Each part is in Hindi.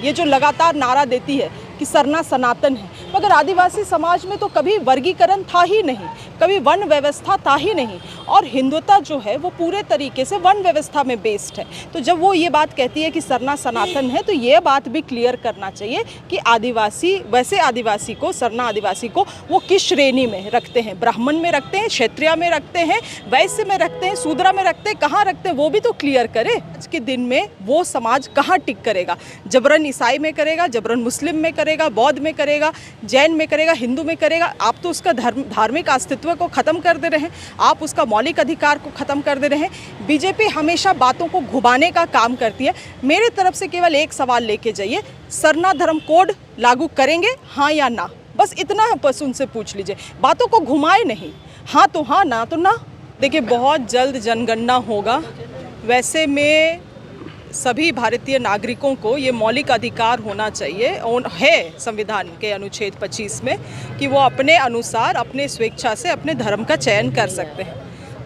ये जो लगातार नारा देती है कि सरना सनातन है, मगर आदिवासी समाज में तो कभी वर्गीकरण था ही नहीं, कभी वर्ण व्यवस्था था ही नहीं, और हिंदुत्व जो है वो पूरे तरीके से वर्ण व्यवस्था में बेस्ड है। तो जब वो ये बात कहती है कि सरना सनातन है, तो ये बात भी क्लियर करना चाहिए कि आदिवासी, वैसे आदिवासी को, सरना आदिवासी को वो किस श्रेणी में रखते हैं, ब्राह्मण में रखते हैं, क्षत्रिय में रखते हैं, वैश्य में रखते हैं, शूद्र में रखते हैं, कहाँ रखते हैं, वो भी तो क्लियर करे। आज के दिन में वो समाज कहाँ टिक करेगा? जबरन ईसाई में करेगा, जबरन मुस्लिम में करेगा, बौद्ध में करेगा, जैन में करेगा, हिंदू में करेगा। आप तो उसका धार्मिक अस्तित्व को ख़त्म कर दे रहे हैं, आप उसका मौलिक अधिकार को ख़त्म कर दे रहे हैं। बीजेपी हमेशा बातों को घुमाने का काम करती है। मेरे तरफ से केवल एक सवाल लेके जाइए, सरना धर्म कोड लागू करेंगे, हाँ या ना? बस इतना बस उनसे पूछ लीजिए, बातों को घुमाए नहीं, हाँ तो हाँ, ना तो ना। देखिए, बहुत जल्द जनगणना होगा। वैसे में सभी भारतीय नागरिकों को ये मौलिक अधिकार होना चाहिए और है संविधान के अनुच्छेद 25 में कि वो अपने अनुसार, अपने स्वेच्छा से अपने धर्म का चयन कर सकते हैं।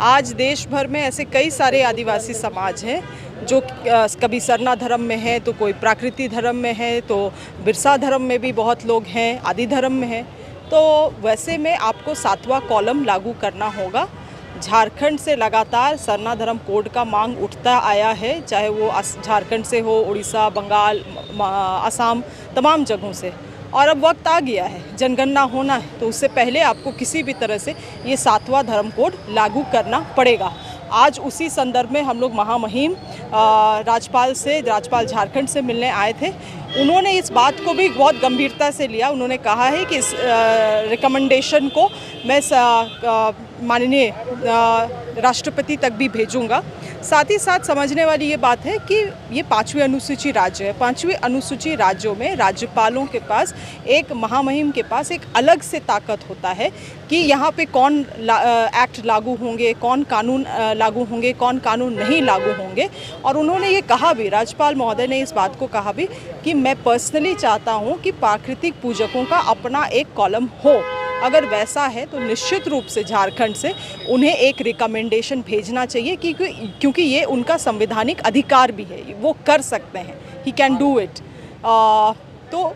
आज देश भर में ऐसे कई सारे आदिवासी समाज हैं जो कभी सरना धर्म में है, तो कोई प्राकृतिक धर्म में है, तो बिरसा धर्म में भी बहुत लोग हैं, आदि धर्म में है। तो वैसे में आपको 7वां कॉलम लागू करना होगा। झारखंड से लगातार सरना धर्म कोड का मांग उठता आया है, चाहे वो झारखंड से हो, उड़ीसा, बंगाल, असम, तमाम जगहों से। और अब वक्त आ गया है, जनगणना होना है, तो उससे पहले आपको किसी भी तरह से ये 7वां धर्म कोड लागू करना पड़ेगा। आज उसी संदर्भ में हम लोग महामहिम राज्यपाल झारखंड से मिलने आए थे। उन्होंने इस बात को भी बहुत गंभीरता से लिया। उन्होंने कहा है कि इस रिकमेंडेशन को मैं माननीय राष्ट्रपति तक भी भेजूंगा। साथ ही साथ समझने वाली ये बात है कि ये 5वीं अनुसूची राज्य है। 5वीं अनुसूची राज्यों में राज्यपालों के पास, एक महामहिम के पास एक अलग से ताकत होता है कि यहाँ पे कौन एक्ट लागू होंगे, कौन कानून लागू होंगे, कौन कानून नहीं लागू होंगे। और उन्होंने ये कहा भी, राज्यपाल महोदय ने इस बात को कहा भी कि मैं पर्सनली चाहता हूँ कि प्राकृतिक पूजकों का अपना एक कॉलम हो। अगर वैसा है तो निश्चित रूप से झारखंड से उन्हें एक रिकमेंडेशन भेजना चाहिए क्योंकि ये उनका संवैधानिक अधिकार भी है, वो कर सकते हैं, ही कैन डू इट। तो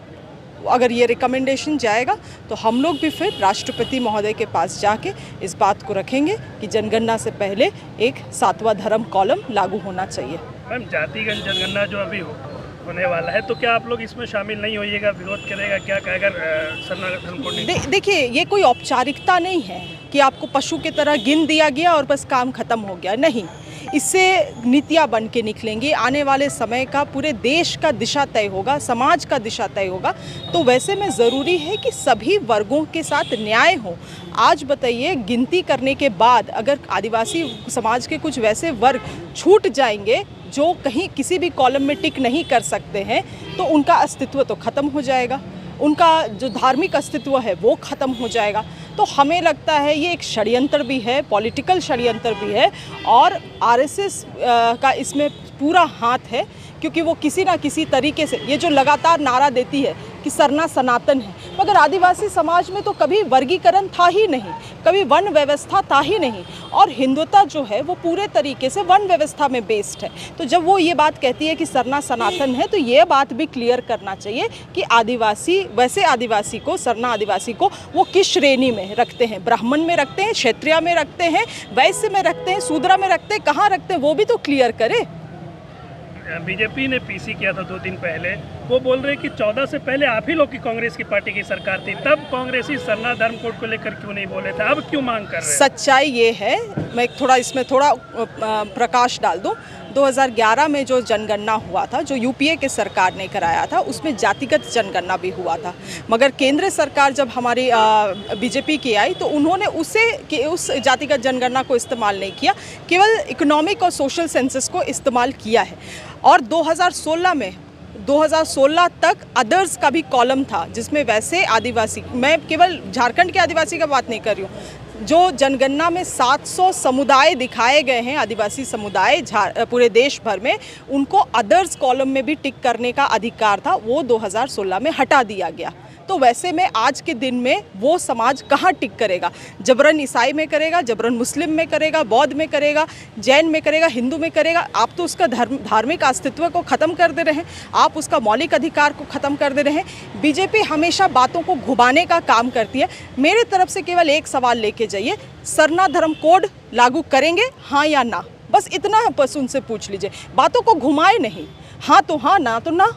अगर ये रिकमेंडेशन जाएगा तो हम लोग भी फिर राष्ट्रपति महोदय के पास जाके इस बात को रखेंगे कि जनगणना से पहले एक 7वां धर्म कॉलम लागू होना चाहिए। मैम, जातिगत जनगणना जो अभी होने वाला है, तो क्या आप लोग इसमें शामिल नहीं होइएगा, विरोध करेगा क्या अगर सरना धर्म कोड नहीं? देखिए, ये कोई औपचारिकता नहीं है कि आपको पशु की तरह गिन दिया गया और बस काम खत्म हो गया। नहीं, इससे नीतियाँ बन के निकलेंगी। आने वाले समय का पूरे देश का दिशा तय होगा, समाज का दिशा तय होगा। तो वैसे में ज़रूरी है कि सभी वर्गों के साथ न्याय हो। आज बताइए, गिनती करने के बाद अगर आदिवासी समाज के कुछ वैसे वर्ग छूट जाएंगे जो कहीं किसी भी कॉलम में टिक नहीं कर सकते हैं, तो उनका अस्तित्व तो ख़त्म हो जाएगा, उनका जो धार्मिक अस्तित्व है वो ख़त्म हो जाएगा। तो हमें लगता है ये एक षड्यंत्र भी है, पॉलिटिकल षड्यंत्र भी है, और आरएसएस का इसमें पूरा हाथ है, क्योंकि वो किसी ना किसी तरीके से ये जो लगातार नारा देती है कि सरना सनातन है, मगर आदिवासी समाज में तो कभी वर्गीकरण था ही नहीं, कभी वर्ण व्यवस्था था ही नहीं, और हिंदुत्व जो है वो पूरे तरीके से वर्ण व्यवस्था में बेस्ड है। तो जब वो ये बात कहती है कि सरना सनातन है, तो ये बात भी क्लियर करना चाहिए कि आदिवासी, वैसे आदिवासी को, सरना आदिवासी को वो किस श्रेणी में रखते हैं, ब्राह्मण में रखते हैं, क्षत्रिय में रखते हैं, वैश्य में रखते हैं, शूद्र में रखते हैं, कहाँ रखते हैं, वो भी तो क्लियर करे। बीजेपी ने पीसी किया था 2 दिन पहले, वो बोल रहे कि 14 से पहले आप ही लोग की कांग्रेस की पार्टी की सरकार थी, तब कांग्रेसी सरना धर्म कोड को लेकर क्यों नहीं बोले थे, अब क्यों मांग कर रहे हैं? सच्चाई ये है, मैं इसमें थोड़ा प्रकाश डाल दूं। 2011 में जो जनगणना हुआ था, जो यूपीए के सरकार ने कराया था, उसमें जातिगत जनगणना भी हुआ था, मगर केंद्र सरकार जब हमारी बीजेपी की आई तो उन्होंने उस जातिगत जनगणना को इस्तेमाल नहीं किया, केवल इकोनॉमिक और सोशल सेंसस को इस्तेमाल किया है। और 2016 तक अदर्स का भी कॉलम था, जिसमें वैसे आदिवासी, मैं केवल झारखंड के आदिवासी का बात नहीं कर रही हूँ, जो जनगणना में 700 समुदाय दिखाए गए हैं, आदिवासी समुदाय पूरे देश भर में, उनको अदर्स कॉलम में भी टिक करने का अधिकार था, वो 2016 में हटा दिया गया। तो वैसे में आज के दिन में वो समाज कहाँ टिक करेगा? जबरन ईसाई में करेगा, जबरन मुस्लिम में करेगा, बौद्ध में करेगा, जैन में करेगा, हिंदू में करेगा। आप तो उसका धार्मिक अस्तित्व को ख़त्म कर दे रहे हैं, आप उसका मौलिक अधिकार को ख़त्म कर दे रहे हैं। बीजेपी हमेशा बातों को घुमाने का काम करती है। मेरे तरफ से केवल एक सवाल लेके जाइए, सरना धर्म कोड लागू करेंगे, हाँ या ना? बस इतना बस उनसे पूछ लीजिए, बातों को घुमाए नहीं, हाँ तो हाँ, ना तो ना।